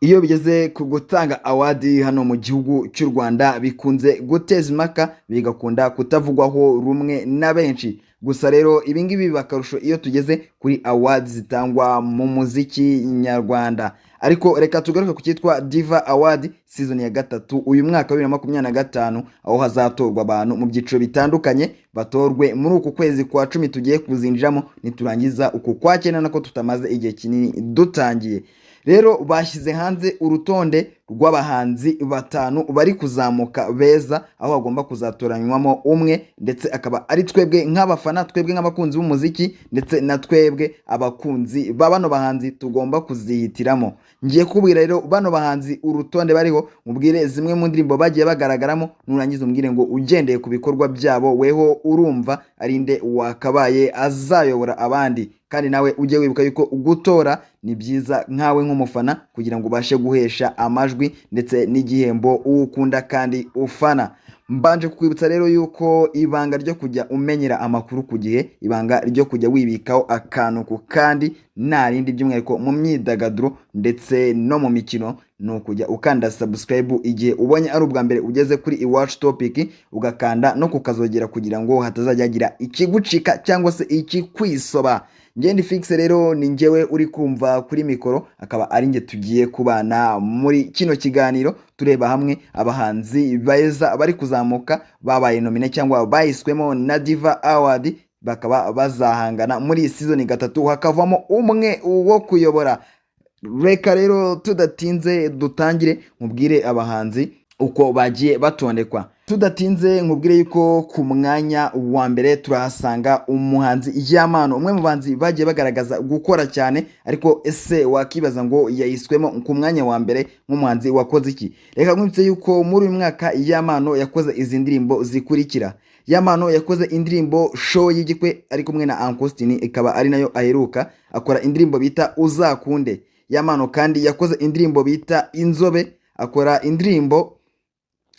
Iyo bigeze ku gutanga awadi hano mu gihugu cy'u Rwanda bikunze guteza impaka bigakunda kutavugwaho rumwe na benshi. Gusa rero ibi ngibi biba akarusho iyo tugeze kuri awadi zitangwa mu muziki nyarwanda. Ariko reka tugaruke ku cyitwa Diva Award season ya gatatu uyu mwaka wa 2025 aho hazatorwa abantu mu byiciro bitandukanye batorwe muri uku kwezi kwa 10 tugiye kuzinjiramo niturangiza uku kwa cyenda nako tutamaze igihe kinini dutangiye. Rero bashyize hanze urutonde rw'abahanzi batanu bari kuzamuka beza aho bagomba kuzatoranywamo umwe ndetse akaba ari twebwe nk'abafana, twebwe nk'abakunzi b'umuziki ndetse na twebwe abakunzi bano bahanzi tugomba kuzihitiramo. Ngiye kubwira rero bano bahanzi urutonde bariho, mubwire zimwe mu ndirimbo bagiye bagaragaramo, nurangiza umbwire ngo ugendeye ku bikorwa byabo weho urumva arinde wakabaye azayobora abandi. Kandi nawe ujye wibuka yuko gutora ni byiza nkawe nk'umufana kugira ngo ubashe guhesha amajwi ndetse n'igihembo ukunda kandi ufana. Mbanje kukwibutsa rero yuko ibanga ryo kujya umenyera amakuru ku gihe, ibanga ryo kujya wibikaho akantu ku kandi nta rindi by'umwihariko mu myidagaduro ndetse no mu mikino ni ukujya ukanda subscribe igihe ubonye ari ubwa mbere ugeze kuri iwacu topic, ugakanda no kukazogera kugira ngo hatazajya hagira ikigucika cyangwa se ikikwisoba. Ngendi fixe rero ni njyewe uri kumva kuri mikoro, akaba ari nge tugiye kubana muri kino kiganiro tureba hamwe abahanzi beza bari kuzamuka babaye nomine cyangwa bahiswemo na Diva Award bakaba bazahangana muri season gatatu hakavamo umwe wo kuyobora. Reka rero tudatinze dutangire mubwire abahanzi uko bagiye batondekwa. Tudatinze nkubwire yuko ku mwanya wa mbere turahasanga umuhanzi Yamano, umwe mu bahanzi bagiye bagaragaza gukora cyane, ariko ese wakibaza ngo yahiswemo ku mwanya wa mbere nk'umuhanzi wakoze iki? Reka nkwibutse yuko muri uyu mwaka Yamano yakoze izi ndirimbo zikurikira. Yamano yakoze indirimbo Show y'igikwe ari kumwe na Ankostini, ikaba ari nayo aheruka. Akora indirimbo bita Uzakunde. Yamano kandi yakoze indirimbo bita Inzobe, akora indirimbo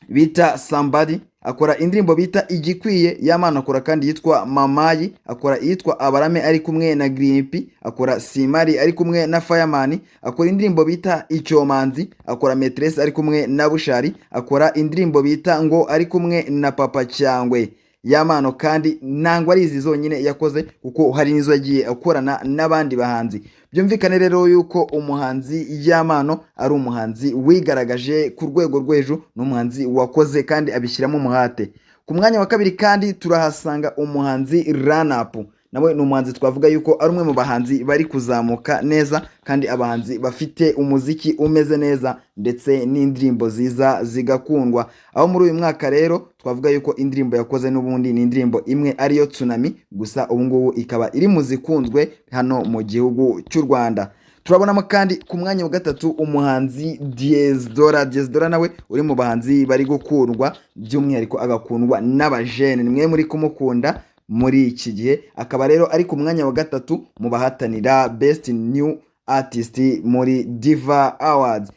bita Somebody, akora indirimbo bita Igikwiye. Yamano akora kandi yitwa Mamayi, akora yitwa Abarame ari kumwe na Green P, akora Simari ari kumwe na Fireman, akora indirimbo bita Icyomanzi, akora Metress ari kumwe na Bushari, akora indirimbo bita Ngo ari kumwe na Papa Cyangwe. Yamano kandi nangwa ari izi zonyine yakoze kuko hari nizo yagiye akorana n'abandi bahanzi. Byumvikane rero yuko umuhanzi Yamano ari umuhanzi wigaragaje ku rwego rw'ejo, n'umuhanzi wakoze kandi abishyiramo umuhate. Ku mwanya wa kabiri kandi turahasanga umuhanzi Run Up, nawe ni umuhanzi twavuga yuko ari umwe mu bahanzi bari kuzamuka neza kandi abahanzi bafite umuziki umeze neza ndetse n'indirimbo ziza zigakundwa. Aho muri uyu mwaka rero twavuga yuko indirimbo yakoze n'ubundi ni indirimbo imwe ariyo Tsunami, gusa ubu ngubu ikaba iri mu zikunzwe hano mu gihugu cy'u Rwanda. Turabonamo kandi ku mwanya wa gatatu umuhanzi Diezdora. Diezdora nawe uri mu bahanzi bari gukundwa, by'umwihariko agakundwa n'abajene, nimwe muri kumukunda muri iki gihe. Akaba rero ari ku mwanya wa gatatu mu bahatanira Best New Artist muri Diva Awards.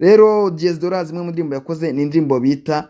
Rero Diezdora zimwe mu ndirimbo yakoze ni indirimbo bita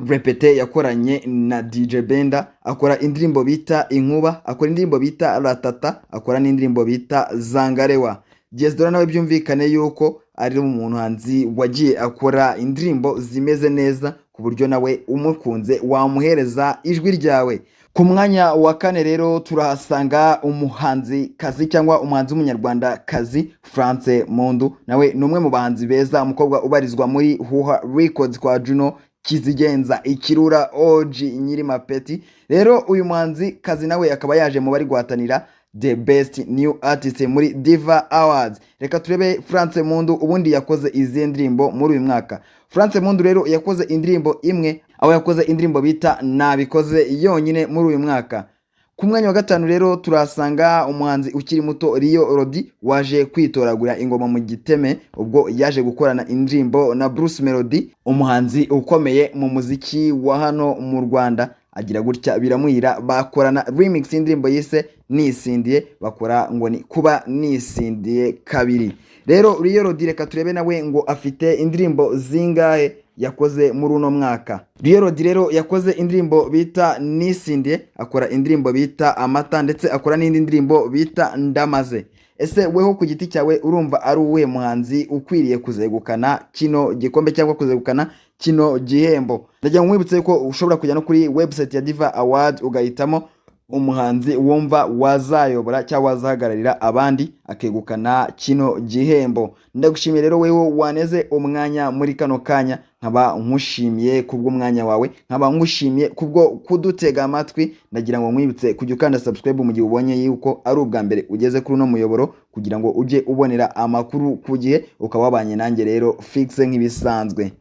Repete yakoranye na DJ Benda, akora indirimbo bita Inkuba, akora indirimbo bita Ratata, akora n'indirimbo bita Zangarewa. Diezdora nawe byumvikane yuko ari umuntu hanzi wagiye akora indirimbo zimeze neza ku buryo nawe umukunze wamuhereza ijwi ryawe. Ku mwanya wa kane rero turahasanga umuhanzi kazi cyangwa umuhanzi w'umunyarwanda kazi France Mundu, nawe ni umwe mu bahanzi beza, umukobwa ubarizwa muri Huha Records kwa Juno Kizigenza Ikirura OG Nyirimapeti. Rero uyu muhanzi kazi nawe akaba yaje mu bari guhatanira The Best New Artist muri Diva Awards. Reka turebe France Mundu ubundi yakoze izi ndirimbo muri uyu mwaka. France Mundu rero yakoze indirimbo imwe, aho yakoze indirimbo bita Nabikoze yonyine muri uyu mwaka. Ku mwanya wa gatanu rero turasanga umuhanzi ukiri muto Rio Rodi waje kwitoragura ingoma mu giteme, ubwo yaje gukorana indirimbo na Bruce Melody, umuhanzi ukomeye mu muziki wa hano mu Rwanda. Agira gutya biramuhira bakorana remix indirimbo yise Nisindiye, bakora ngo ni kuba nisindiye kabiri. Rero Rio Rodi reka turebe nawe ngo afite indirimbo zingahe yakoze muri uno mwaka. Rio Rodi rero yakoze indirimbo bita Nisindiye, akora indirimbo bita Amata ndetse akora n'indi ndirimbo bita Ndamaze. ese weho ku giti cyawe urumva ari uwuhe muhanzi ukwiriye kuzegukana kino gikombe cyangwa kuzegukana kino gihembo? Ndagira ngo nkwibutse ko ushobora kujya no kuri website ya Diva Award ugahitamo umuhanzi wumva wazayobora cyangwa wazahagararira abandi akegukana kino gihembo. Ndagushimiye rero wewe waneze umwanya muri kano kanya, nkaba nkushimiye kubw'umwanya wawe, nkaba nkushimiye kubwo kudutega amatwi. Ndagira ngo nkwibutse kujya ukanda subscribe mu gihe ubonye yuko ari ubwa mbere ugeze kuri uno muyoboro, kugira ngo ujye ubonera amakuru ku gihe, ukaba wabanye nanjye rero fixe nk'ibisanzwe.